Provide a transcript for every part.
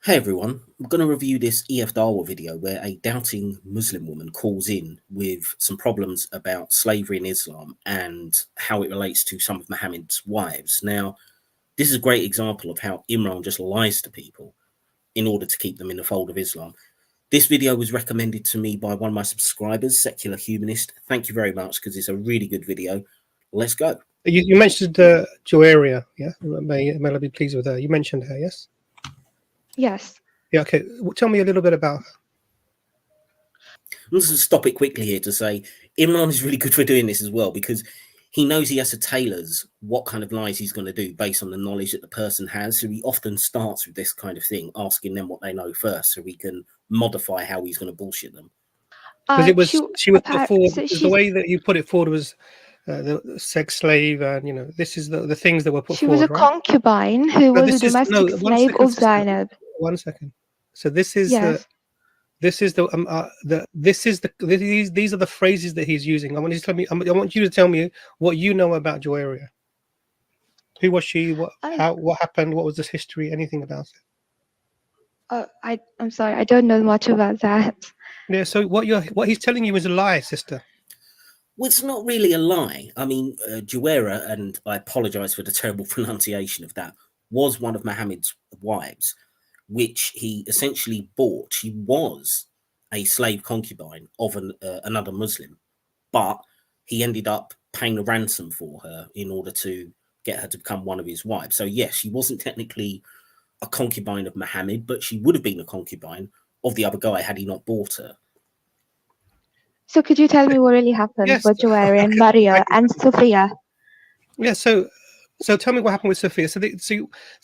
Hey everyone, I'm going to review this EFDawah video where a doubting Muslim woman calls in with some problems about slavery in Islam and how it relates to some of Muhammad's wives. Now, this is a great example of how Imran just lies to people in order to keep them in the fold of Islam. This video was recommended to me by one of my subscribers, Secular Humanist. Thank you very much because it's a really good video. Let's go. You mentioned Joaria, yeah? May I be pleased with her? You mentioned her, yes? Yes. Yeah, okay. Tell me a little bit about her. Let's just stop it quickly here to say Imran is really good for doing this as well because he knows he has to tailor what kind of lies he's going to do based on the knowledge that the person has. So he often starts with this kind of thing, asking them what they know first so he can modify how he's going to bullshit them. Because she was before, the way that you put it forward was the sex slave, and this is the things that were put forward. She was a concubine who was a domestic slave of Zainab. 1 second. So this is yes. these are the phrases that he's using. I want you to tell me what you know about Joaria. Who was she? What happened? What was this history? Anything about it? I'm sorry, I don't know much about that. Yeah. So what he's telling you is a lie, sister. Well, it's not really a lie. I mean, Joaria, and I apologize for the terrible pronunciation of that, was one of Muhammad's wives, which he essentially bought. She was a slave concubine of another Muslim, but he ended up paying a ransom for her in order to get her to become one of his wives. So yes, she wasn't technically a concubine of Muhammad, but she would have been a concubine of the other guy had he not bought her. So could you tell me what really happened with Joaria and Maria and Sophia? Yeah, so tell me what happened with Sophia. So see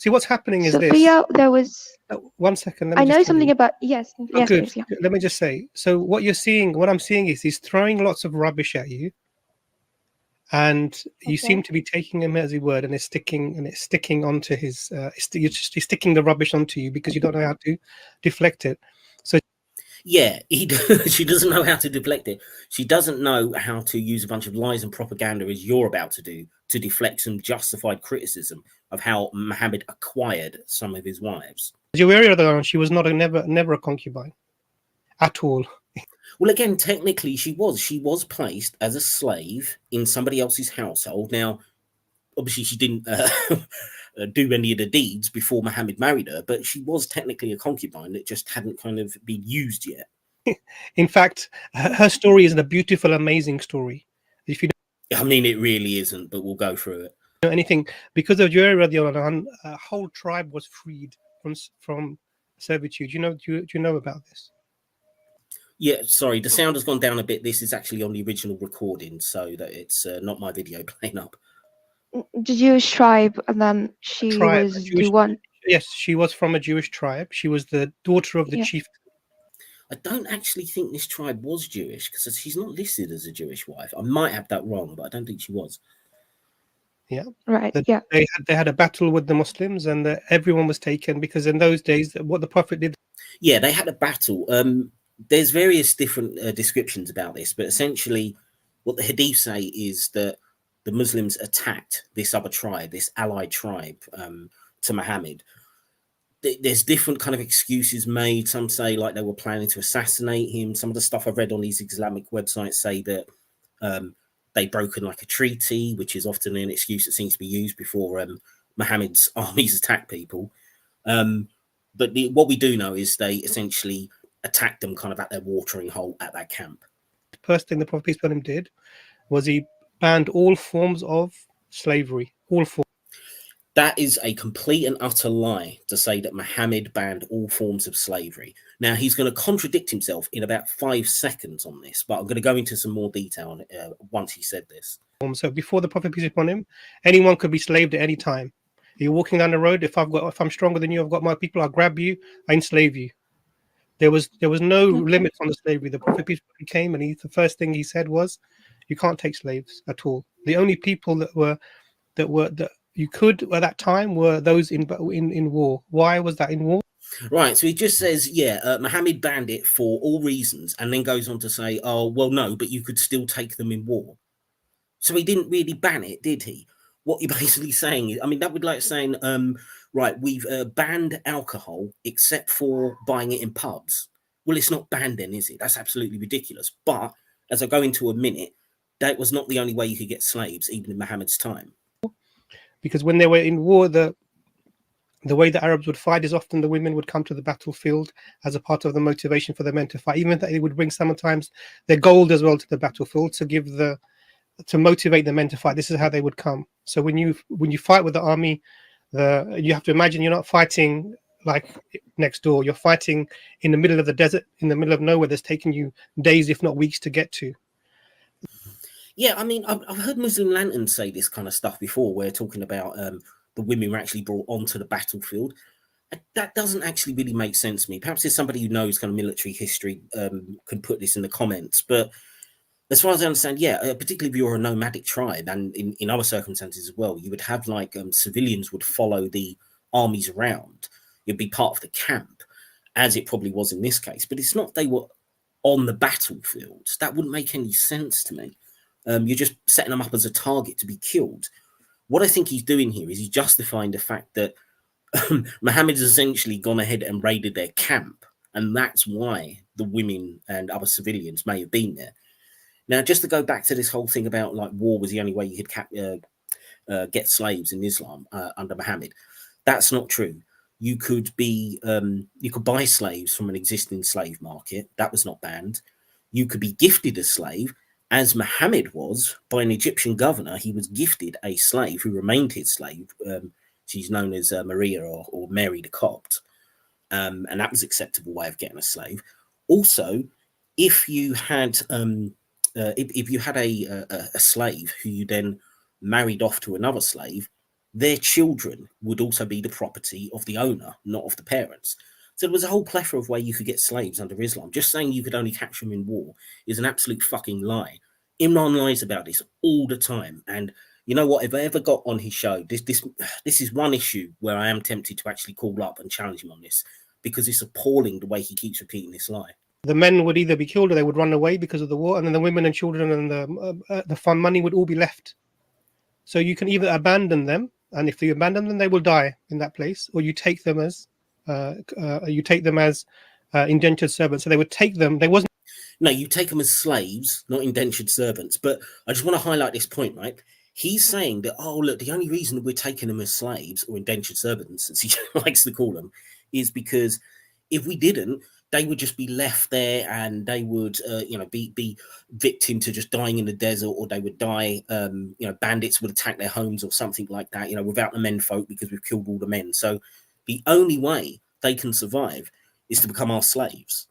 what's happening is Sophia, this. there was 1 second. I know something about yes. Yes, good. please, yeah. Let me just say. So what I'm seeing is he's throwing lots of rubbish at you, and you seem to be taking him as his word, and it's sticking onto his. He's sticking the rubbish onto you because you don't know how to deflect it. So. Yeah, she doesn't know how to deflect it. She doesn't know how to use a bunch of lies and propaganda as you're about to do to deflect some justified criticism of how Muhammad acquired some of his wives. Joaria, she was never a concubine at all. Well, again, technically she was placed as a slave in somebody else's household. Now, obviously she didn't do any of the deeds before Muhammad married her, but she was technically a concubine that just hadn't kind of been used yet. In fact, her story is a beautiful, amazing story. If you I mean, it really isn't, but we'll go through it. Anything because of Joaria, a whole tribe was freed from servitude. Do you know about this? Yeah, sorry, the sound has gone down a bit. This is actually on the original recording, so that it's not my video playing up. The Jewish tribe, and then she was the one. Yes, she was from a Jewish tribe. She was the daughter of the chief. I don't actually think this tribe was Jewish because she's not listed as a Jewish wife. I might have that wrong, but I don't think she was. Yeah, right. They had a battle with the Muslims, and everyone was taken because in those days, what the Prophet did. Yeah, they had a battle. There's various different descriptions about this, but essentially, what the Hadith say is that the Muslims attacked this other tribe, this allied tribe to Muhammad. There's different kind of excuses made. Some say like they were planning to assassinate him. Some of the stuff I've read on these Islamic websites say that they'd broken like a treaty, which is often an excuse that seems to be used before Muhammad's armies attack people. But what we do know is they essentially attacked them kind of at their watering hole at that camp. The first thing the Prophet peace be upon him did was he banned all forms of slavery, all forms. That is a complete and utter lie to say that Muhammad banned all forms of slavery. Now, he's going to contradict himself in about 5 seconds on this, but I'm going to go into some more detail once he said this. So before the Prophet peace be upon him, anyone could be slaved at any time. You're walking down the road. If I'm stronger than you, I've got my people. I'll grab you. I enslave you. There was no limits on the slavery. The Prophet peace be upon him came, and the first thing he said was, "You can't take slaves at all." The only people that you could at that time were those in war. Why was that in war? Right, so he just says, Muhammad banned it for all reasons, and then goes on to say, oh, well, no, but you could still take them in war. So he didn't really ban it, did he? What you're basically saying is, I mean, that would like saying, right, we've banned alcohol except for buying it in pubs. Well, it's not banned then, is it? That's absolutely ridiculous. But as I go into a minute, that was not the only way you could get slaves, even in Muhammad's time. Because when they were in war, the way the Arabs would fight is often the women would come to the battlefield as a part of the motivation for the men to fight. Even that they would bring sometimes their gold as well to the battlefield to motivate the men to fight. This is how they would come. So when you fight with the army, you have to imagine you're not fighting like next door. You're fighting in the middle of the desert, in the middle of nowhere. That's taking you days, if not weeks, to get to. Yeah, I mean, I've heard Muslim lanterns say this kind of stuff before. We're talking about the women were actually brought onto the battlefield. That doesn't actually really make sense to me. Perhaps there's somebody who knows kind of military history could put this in the comments. But as far as I understand, yeah, particularly if you're a nomadic tribe and in other circumstances as well, you would have like civilians would follow the armies around. You'd be part of the camp, as it probably was in this case. But it's not they were on the battlefield. That wouldn't make any sense to me. You're just setting them up as a target to be killed. What I think he's doing here is he's justifying the fact that Muhammad has essentially gone ahead and raided their camp, and that's why the women and other civilians may have been there. Now, just to go back to this whole thing about like war was the only way you could get slaves in Islam under Muhammad, that's not true. You could buy slaves from an existing slave market. That was not banned. You could be gifted a slave, as Muhammad was, by an Egyptian governor. He was gifted a slave who remained his slave. She's known as Maria or Mary the Copt. And that was an acceptable way of getting a slave. Also, if you had a slave who you then married off to another slave, their children would also be the property of the owner, not of the parents. So there was a whole plethora of ways you could get slaves under Islam. Just saying you could only capture them in war is an absolute fucking lie. Imran lies about this all the time. And you know what? If I ever got on his show, this is one issue where I am tempted to actually call up and challenge him on this, because it's appalling the way he keeps repeating this lie. The men would either be killed or they would run away because of the war, and then the women and children and the fund money would all be left. So you can either abandon them, and if you abandon them, they will die in that place, or you take them as indentured servants. So they would take them. No, you take them as slaves, not indentured servants. But I just want to highlight this point, right? He's saying that, oh, look, the only reason that we're taking them as slaves or indentured servants, as he likes to call them, is because if we didn't, they would just be left there and they would, be victim to just dying in the desert, or they would die, bandits would attack their homes or something like that, without the men folk, because we've killed all the men. So the only way they can survive is to become our slaves.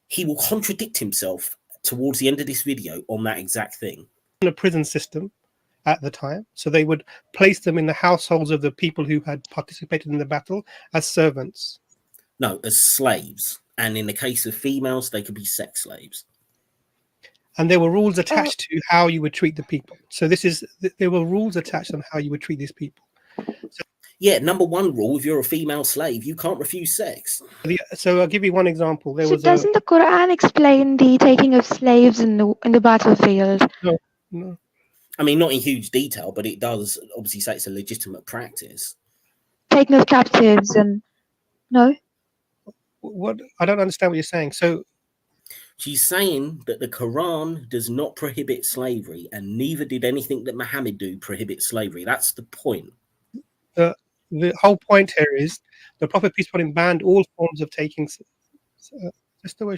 He will contradict himself towards the end of this video on that exact thing. A prison system at the time, so they would place them in the households of the people who had participated in the battle as servants. No, as slaves. And in the case of females, they could be sex slaves. And there were rules attached to how you would treat the people. So there were rules attached on how you would treat these people. Yeah, number one rule, if you're a female slave, you can't refuse sex. So I'll give you one example. Doesn't the Quran explain the taking of slaves in the battlefield? No. I mean, not in huge detail, but it does obviously say it's a legitimate practice. Taking of captives and... No? What? I don't understand what you're saying. So she's saying that the Quran does not prohibit slavery, and neither did anything that Muhammad do prohibit slavery. That's the point. The whole point here is the Prophet, peace upon him, banned all forms of taking. Just the way.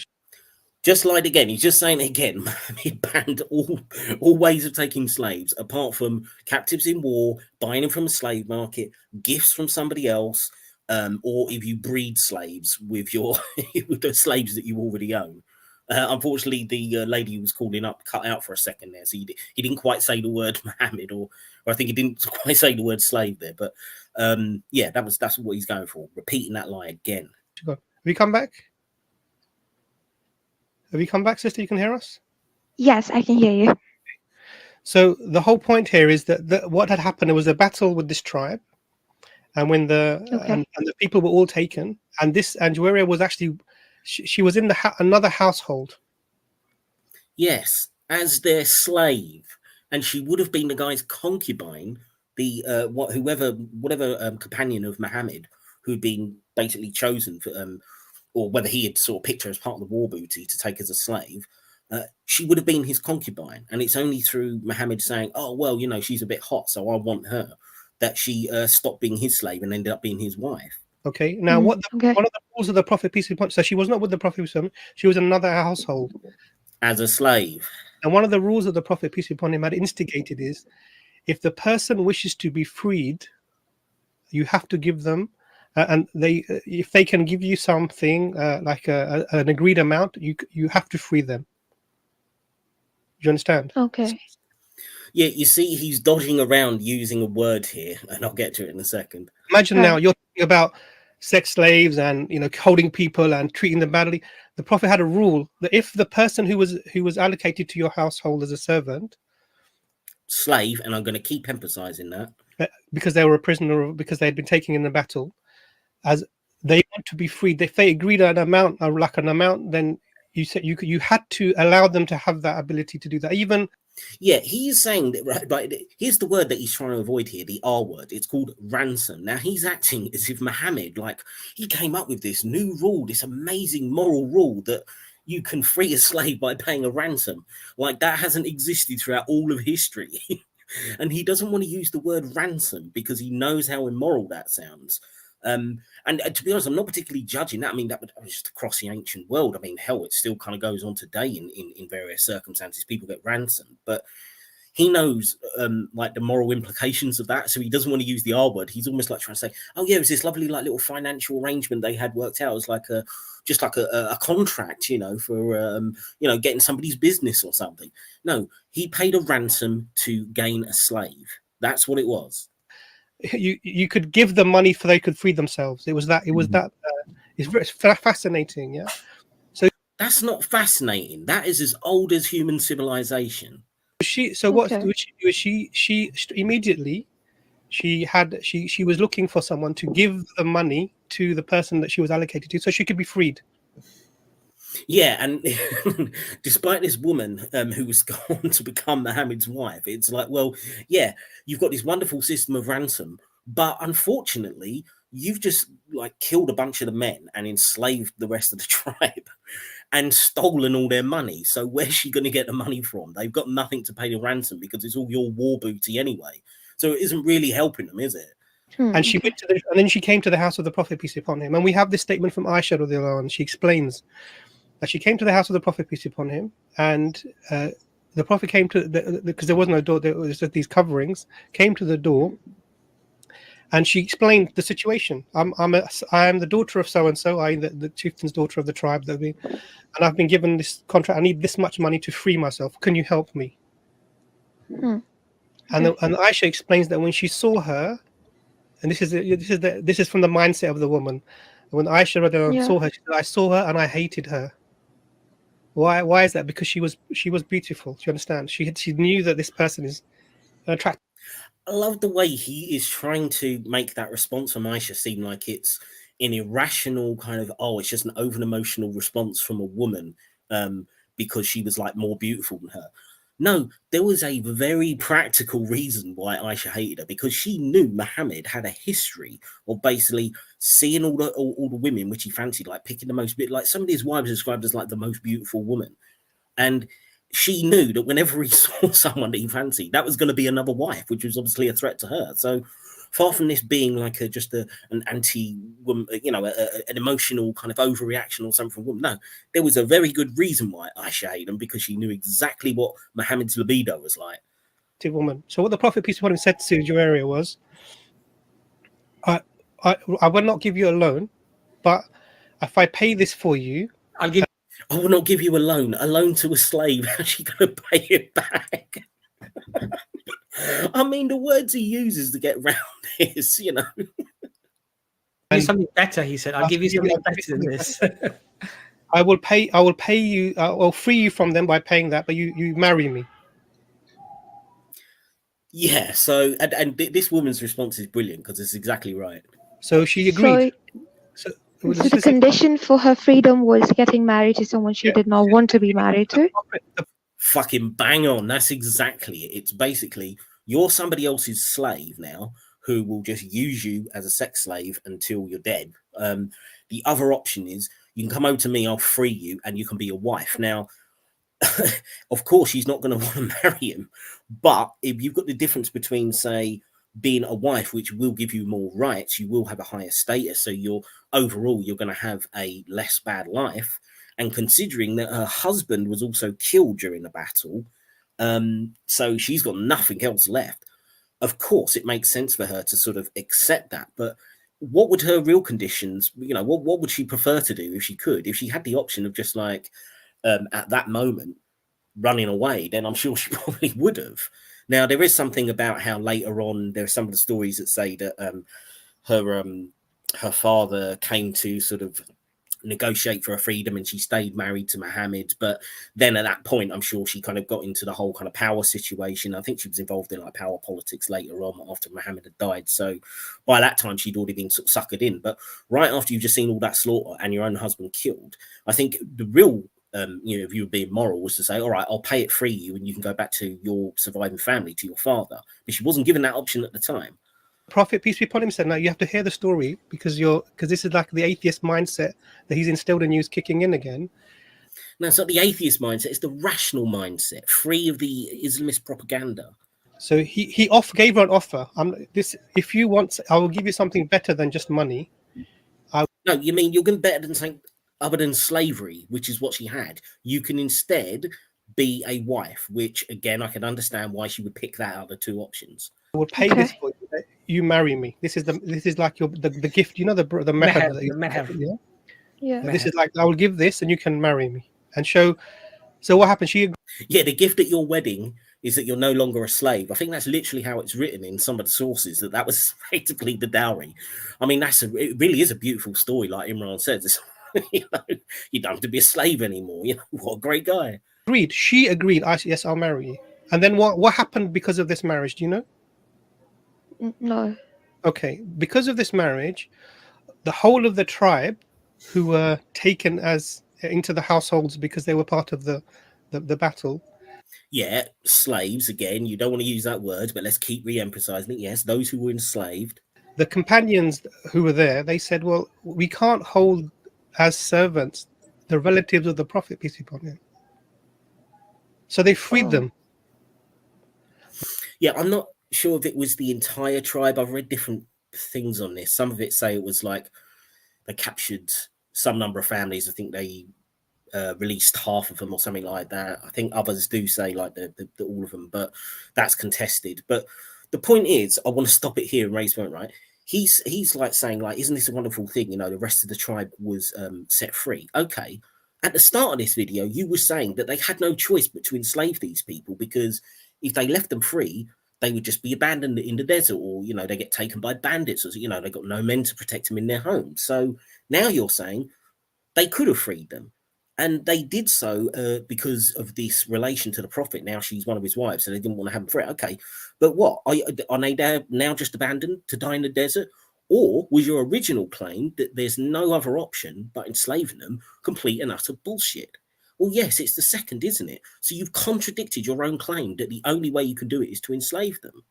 Just lied again. He's just saying it again. Muhammad banned all ways of taking slaves, apart from captives in war, buying them from a slave market, gifts from somebody else, or if you breed slaves with with the slaves that you already own. Unfortunately, the lady who was calling up cut out for a second there, so he didn't quite say the word Muhammad, or I think he didn't quite say the word slave there. But that's what he's going for, repeating that lie again. Have you come back? Have you come back, sister? You can hear us? Yes, I can hear you. So the whole point here is that what had happened, there was a battle with this tribe, and when and the people were all taken, and Juwairiya was actually, she was in another household. Yes, as their slave, and she would have been the guy's concubine whatever companion of Muhammad who'd been basically chosen for, or whether he had sort of picked her as part of the war booty to take as a slave, she would have been his concubine. And it's only through Muhammad saying, oh, well, she's a bit hot, so I want her, that she stopped being his slave and ended up being his wife. Okay. Now, one of the rules of the Prophet, peace be upon him, so she was not with the Prophet, she was in another household. As a slave. And one of the rules of the Prophet, peace be upon him, had instigated is, if the person wishes to be freed, you have to give them, and if they can give you something like an agreed amount, you have to free them. Do you understand? Okay. Yeah, you see, he's dodging around using a word here, and I'll get to it in a second. Imagine now you're talking about sex slaves and holding people and treating them badly. The Prophet had a rule that if the person who was allocated to your household as a servant, slave, and I'm going to keep emphasizing that, because they were a prisoner, because they had been taken in the battle, as they want to be freed, if they agreed on an amount, then you said you had to allow them to have that ability to do that. Even he's saying that, right? Here's the word that he's trying to avoid here, the R word. It's called ransom. Now he's acting as if Muhammad, he came up with this new rule, this amazing moral rule that you can free a slave by paying a ransom. That hasn't existed throughout all of history. And he doesn't want to use the word ransom because he knows how immoral that sounds. And to be honest, I'm not particularly judging that. I mean, that was just across the ancient world. I mean, hell, it still kind of goes on today in various circumstances. People get ransomed, but he knows the moral implications of that, so he doesn't want to use the R word. He's almost trying to say, oh yeah, it was this lovely little financial arrangement they had worked out. It was just like a contract, for getting somebody's business or something. No, he paid a ransom to gain a slave. That's what it was. You could give them money for they could free themselves. It was that. It's very fascinating. Yeah. So that's not fascinating. That is as old as human civilization. She immediately she was looking for someone to give the money to the person that she was allocated to, so she could be freed. Yeah, and despite this woman who was gone to become Muhammad's wife, it's well, yeah, you've got this wonderful system of ransom, but unfortunately, you've just killed a bunch of the men and enslaved the rest of the tribe and stolen all their money. So where's she going to get the money from? They've got nothing to pay the ransom because it's all your war booty anyway. So it isn't really helping them, is it? And she went and then she came to the house of the Prophet, peace be upon him. And we have this statement from Aisha radiallahu anha. She explains that she came to the house of the Prophet, peace be upon him, and the Prophet came to because there was no door, there was just these coverings, came to the door, and she explained the situation. I am the daughter of so and so. I am the chieftain's daughter of the tribe and I've been given this contract. I need this much money to free myself. Can you help me? And Aisha explains that when she saw her, and this is from the mindset of the woman. When Aisha saw her, she said, I saw her and I hated her. Why is that? Because she was beautiful. Do you understand? She knew that this person is attractive. I love the way he is trying to make that response from Aisha seem like it's an irrational kind of, it's just an over emotional response from a woman because she was more beautiful than her. No, there was a very practical reason why Aisha hated her, because she knew Muhammad had a history of basically seeing all the women which he fancied, picking the most, some of his wives described as the most beautiful woman. And she knew that whenever he saw someone that he fancied, that was going to be another wife, which was obviously a threat to her. So far from this being just an anti-woman, an emotional kind of overreaction or something from woman. No, there was a very good reason why Aisha hated him, because she knew exactly what Muhammad's libido was like. Woman. So what the Prophet, peace be upon him, said to Juwairiya was, I will not give you a loan, but if I pay this for you, I will not give you a loan to a slave. How's she going to pay it back? I mean, the words he uses to get around this, And something better, he said. I'll give you something better than this. I will pay you. I'll free you from them by paying that, but you marry me. Yeah. So, and this woman's response is brilliant because it's exactly right. So she agreed. So the condition for her freedom was getting married to someone she did not want to be married to. Fucking bang on. That's exactly it. It's basically, You're somebody else's slave now who will just use you as a sex slave until you're dead. The other option is you can come over to me, I'll free you, and you can be a wife. Now, of course, she's not going to want to marry him. But if you've got the difference between, say, being a wife, which will give you more rights, you will have a higher status. So you're going to have a less bad life. And considering that her husband was also killed during the battle, so she's got nothing else left. Of course, it makes sense for her to sort of accept that. But what would her real conditions, what would she prefer to do if she could? If she had the option of just like, at that moment, running away, then I'm sure she probably would have. Now, there is something about how later on, there are some of the stories that say that her father came to sort of negotiate for her freedom and she stayed married to Muhammad. But then at that point, I'm sure she kind of got into the whole kind of power situation. I think she was involved in like power politics later on after Muhammad had died. So by that time, she'd already been sort of suckered in. But right after you've just seen all that slaughter and your own husband killed, I think the real if you were being moral, was to say, all right, I'll pay it, free you, and you can go back to your surviving family, to your father. But she wasn't given that option at the time. Prophet, peace be upon him, said, "Now you have to hear the story because this is like the atheist mindset that he's instilled in you is kicking in again." No, it's not the atheist mindset; it's the rational mindset, free of the Islamist propaganda. So he gave her an offer. If you want, I will give you something better than just money. No, you mean you're going to better than something other than slavery, which is what she had. You can instead be a wife, which again I can understand why she would pick that out of the two options. I will pay this for you. You marry me. This is like the gift. You know the meher. The meher. Yeah. This is like, I will give this and you can marry me and show. So what happened? The gift at your wedding is that you're no longer a slave. I think that's literally how it's written in some of the sources, that was effectively the dowry. I mean, it really is a beautiful story, like Imran says. You don't have to be a slave anymore. What a great guy. Agreed. She agreed. Yes, I'll marry you. And then what happened because of this marriage? Do you know? No. Okay. Because of this marriage, the whole of the tribe who were taken into the households because they were part of the battle. Yeah, slaves again. You don't want to use that word, but let's keep re-emphasizing it. Yes, those who were enslaved. The companions who were there, they said, well, we can't hold as servants the relatives of the Prophet, peace be upon him. So they freed them. Yeah, I'm not sure if it was the entire tribe. I've read different things on this. Some of it say it was like they captured some number of families. I think they released half of them or something like that. I think others do say like the all of them, but that's contested. But the point is, I want to stop it here and raise point, right? He's like saying, like, isn't this a wonderful thing? The rest of the tribe was set free. Okay. At the start of this video, you were saying that they had no choice but to enslave these people, because if they left them free, they would just be abandoned in the desert, or, they get taken by bandits, or, they got no men to protect them in their homes. So now you're saying they could have freed them. And they did so because of this relation to the Prophet. Now she's one of his wives, so they didn't want to have him free. Okay, but what? Are they now just abandoned to die in the desert? Or was your original claim that there's no other option but enslaving them complete and utter bullshit? Well, yes, it's the second, isn't it? So you've contradicted your own claim that the only way you can do it is to enslave them.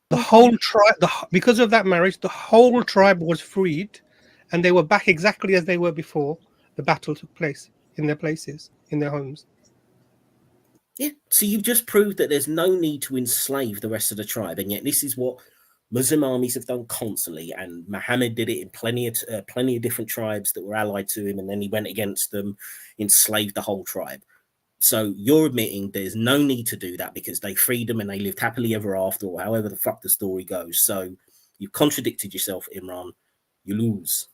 The whole tribe, because of that marriage, the whole tribe was freed, and they were back exactly as they were before the battle took place, in their places, in their homes. Yeah, so you've just proved that there's no need to enslave the rest of the tribe, and yet this is what Muslim armies have done constantly, and Muhammad did it in plenty of different tribes that were allied to him, and then he went against them, enslaved the whole tribe. So you're admitting there's no need to do that because they freed them and they lived happily ever after, or however the fuck the story goes. So you've contradicted yourself, Imran. You lose.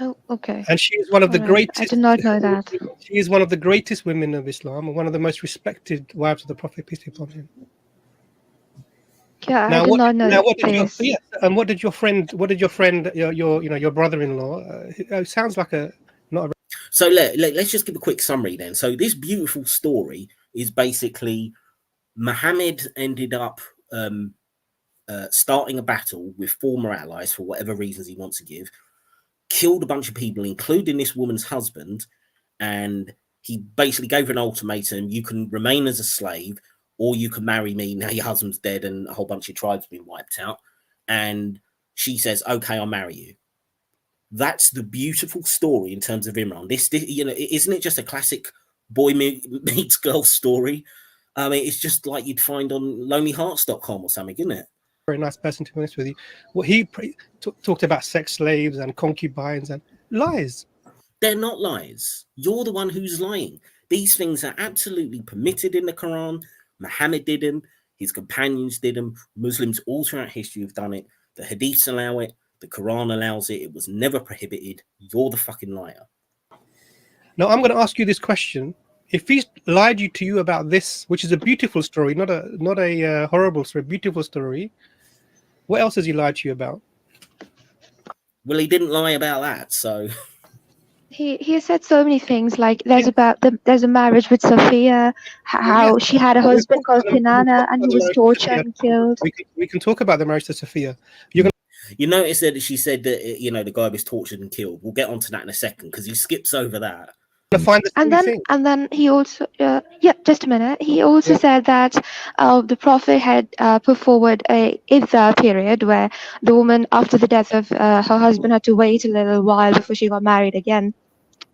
Oh, okay. And she is one of the greatest. I did not know that. She is one of the greatest women of Islam, and one of the most respected wives of the Prophet, peace be upon him. Yeah, I did not know this. And what did your friend, your brother-in-law? It sounds like not a. So let's just give a quick summary then. So this beautiful story is basically Muhammad ended up starting a battle with former allies for whatever reasons he wants to give, killed a bunch of people, including this woman's husband, and he basically gave her an ultimatum: you can remain as a slave, or you can marry me now your husband's dead and a whole bunch of tribes been wiped out. And she says, okay, I'll marry you. That's the beautiful story in terms of Imran. This, you know, isn't it just a classic boy meets girl story? I mean, it's just like you'd find on lonelyhearts.com or something, isn't it? Very nice person, to be honest with you. Well, he talked about sex slaves and concubines and lies. They're not lies. You're the one who's lying. These things are absolutely permitted in the Quran. Muhammad did them. His companions did them. Muslims all throughout history have done it. The Hadiths allow it. The Quran allows it. It was never prohibited. You're the fucking liar. Now, I'm going to ask you this question. If he's lied to you about this, which is a beautiful story, not a horrible story, beautiful story, what else has he lied to you about? Well, he didn't lie about that, so... He said so many things, like there's a marriage with Sophia, how she had a husband called Kinana and he was tortured and killed. We can talk about the marriage to Sophia. You notice that she said that, you know, the guy was tortured and killed. We'll get onto that in a second because he skips over that. And then he also just a minute. He also said that the Prophet had put forward a idda period where the woman, after the death of her husband, had to wait a little while before she got married again.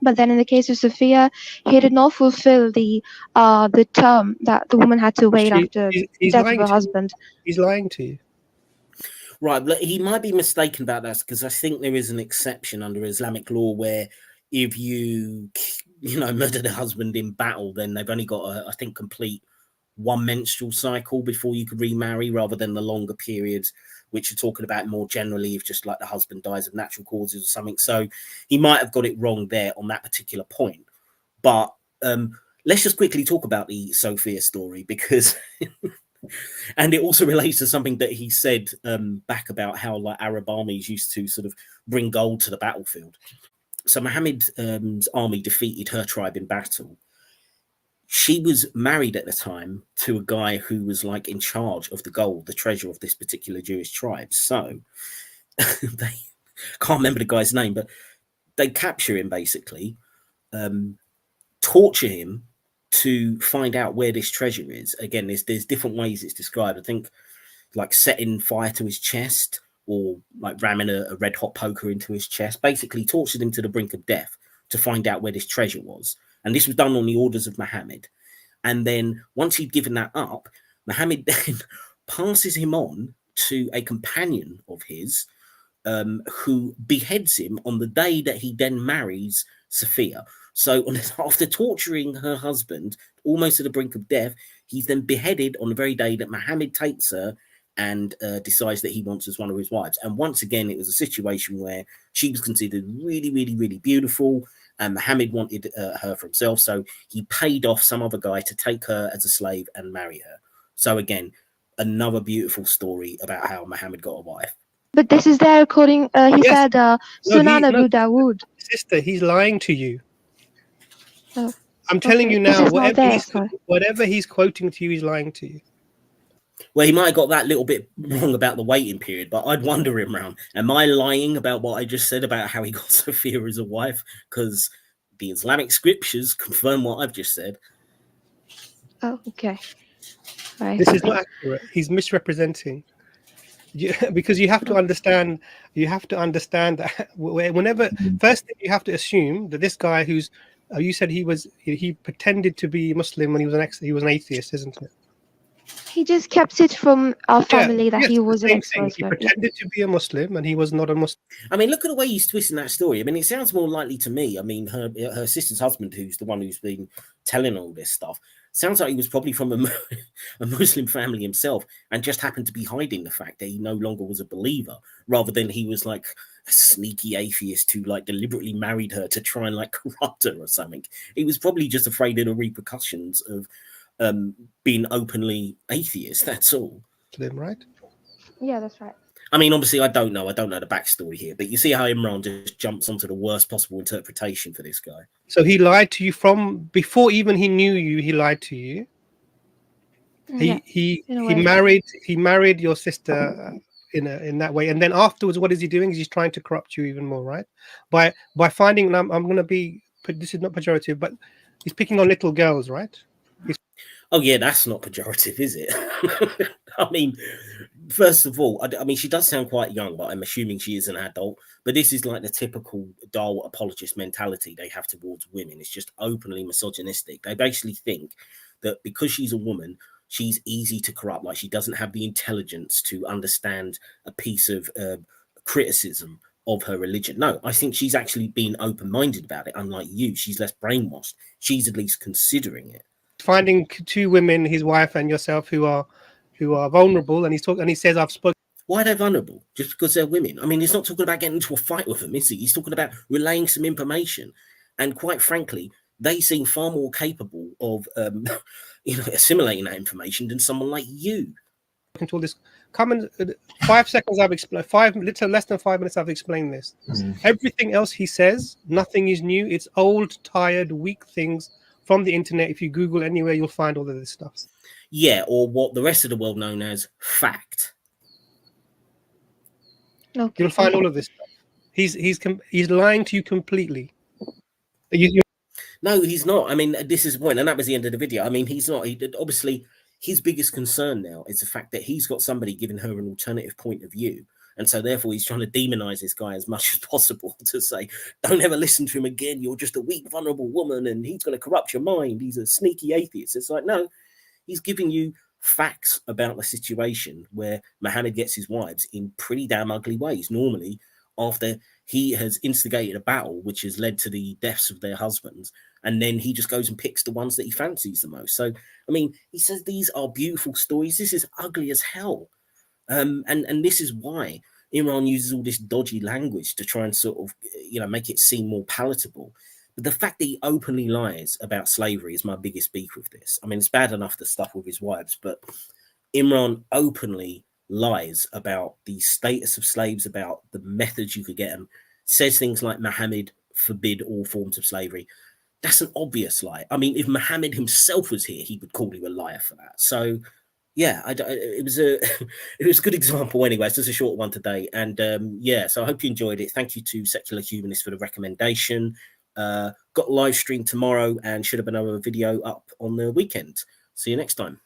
But then in the case of Sophia, he did not fulfill the term that the woman had to wait after the death of her husband. He's lying to you. Right, but he might be mistaken about that because I think there is an exception under Islamic law where if you murder the husband in battle, then they've only got I think complete one menstrual cycle before you could remarry, rather than the longer periods, which are talking about more generally if just like the husband dies of natural causes or something. So he might have got it wrong there on that particular point. But let's just quickly talk about the Sophia story because and it also relates to something that he said back about how like Arab armies used to sort of bring gold to the battlefield. So Muhammad's army defeated her tribe in battle. She was married at the time to a guy who was like in charge of the gold, the treasure of this particular Jewish tribe. So they can't remember the guy's name, but they capture him basically, torture him to find out where this treasure is. Again, there's different ways it's described. I think like setting fire to his chest or like ramming a red hot poker into his chest, basically tortured him to the brink of death to find out where this treasure was. And this was done on the orders of Muhammad. And then once he'd given that up, Muhammad then passes him on to a companion of his who beheads him on the day that he then marries Sophia. So after torturing her husband almost to the brink of death, he's then beheaded on the very day that Muhammad takes her and decides that he wants as one of his wives. And once again, it was a situation where she was considered really, really, really beautiful. And Muhammad wanted her for himself. So he paid off some other guy to take her as a slave and marry her. So again, another beautiful story about how Muhammad got a wife. But this is there according, he said, Sunan Abu Dawood. Sister, he's lying to you. Oh, I'm telling you now, whatever he's quoting to you, he's lying to you. Well, he might have got that little bit wrong about the waiting period, but I'd wonder, Imran, am I lying about what I just said about how he got Sophia as a wife? Because the Islamic scriptures confirm what I've just said. Oh, okay. Right. This is not accurate. He's misrepresenting. Because you have to understand. You have to understand that whenever first thing you have to assume that this guy who's you said he pretended to be Muslim when he was an atheist, isn't it? He just kept it from our family that he was an ex-Muslim. He pretended to be a Muslim and he was not a Muslim. I mean, look at the way he's twisting that story. I mean, it sounds more likely to me. I mean, her sister's husband, who's the one who's been telling all this stuff, sounds like he was probably from a Muslim family himself and just happened to be hiding the fact that he no longer was a believer, rather than he was like a sneaky atheist who like deliberately married her to try and like corrupt her or something. He was probably just afraid of the repercussions of being openly atheist, that's all. Right? Yeah, that's right. I mean, obviously, I don't know the backstory here, but you see how Imran just jumps onto the worst possible interpretation for this guy. So he lied to you from before even he knew you. He lied to you. He married your sister in that way, and then afterwards, what is he doing? He's trying to corrupt you even more, right? By finding, I'm going to be. This is not pejorative, but he's picking on little girls, right? Oh yeah, that's not pejorative, is it? I mean, first of all, I mean, she does sound quite young, but I'm assuming she is an adult. But this is like the typical dull apologist mentality they have towards women. It's just openly misogynistic. They basically think that because she's a woman, she's easy to corrupt. Like she doesn't have the intelligence to understand a piece of criticism of her religion. No, I think she's actually been open-minded about it. Unlike you, she's less brainwashed. She's at least considering it. Finding two women, his wife and yourself, who are vulnerable, and he says, I've spoken. Why are they vulnerable? Just because they're women? I mean, he's not talking about getting into a fight with them, is he? He's talking about relaying some information. And quite frankly, they seem far more capable of assimilating that information than someone like you. Until this, come in 5 seconds. I've explained less than 5 minutes. I've explained this. Everything else he says, nothing is new. It's old, tired, weak things from the internet. If you Google anywhere, you'll find all of this stuff. Yeah, or what the rest of the world known as fact. Okay. You'll find all of this stuff. He's lying to you completely. No, he's not. I mean, this is the point, and that was the end of the video. I mean, he's not. Obviously, his biggest concern now is the fact that he's got somebody giving her an alternative point of view. And so therefore he's trying to demonize this guy as much as possible to say, don't ever listen to him again. You're just a weak, vulnerable woman and he's going to corrupt your mind. He's a sneaky atheist. It's like, no, he's giving you facts about the situation where Muhammad gets his wives in pretty damn ugly ways. Normally, after he has instigated a battle, which has led to the deaths of their husbands, and then he just goes and picks the ones that he fancies the most. So, I mean, he says these are beautiful stories. This is ugly as hell. And this is why Imran uses all this dodgy language to try and sort of, make it seem more palatable. But the fact that he openly lies about slavery is my biggest beef with this. I mean, it's bad enough the stuff with his wives, but Imran openly lies about the status of slaves, about the methods you could get them, says things like Muhammad forbid all forms of slavery. That's an obvious lie. I mean, if Muhammad himself was here, he would call you a liar for that. So, yeah, it was a good example anyway. It's just a short one today. And so I hope you enjoyed it. Thank you to Secular Humanist for the recommendation. Got a live stream tomorrow and should have another video up on the weekend. See you next time.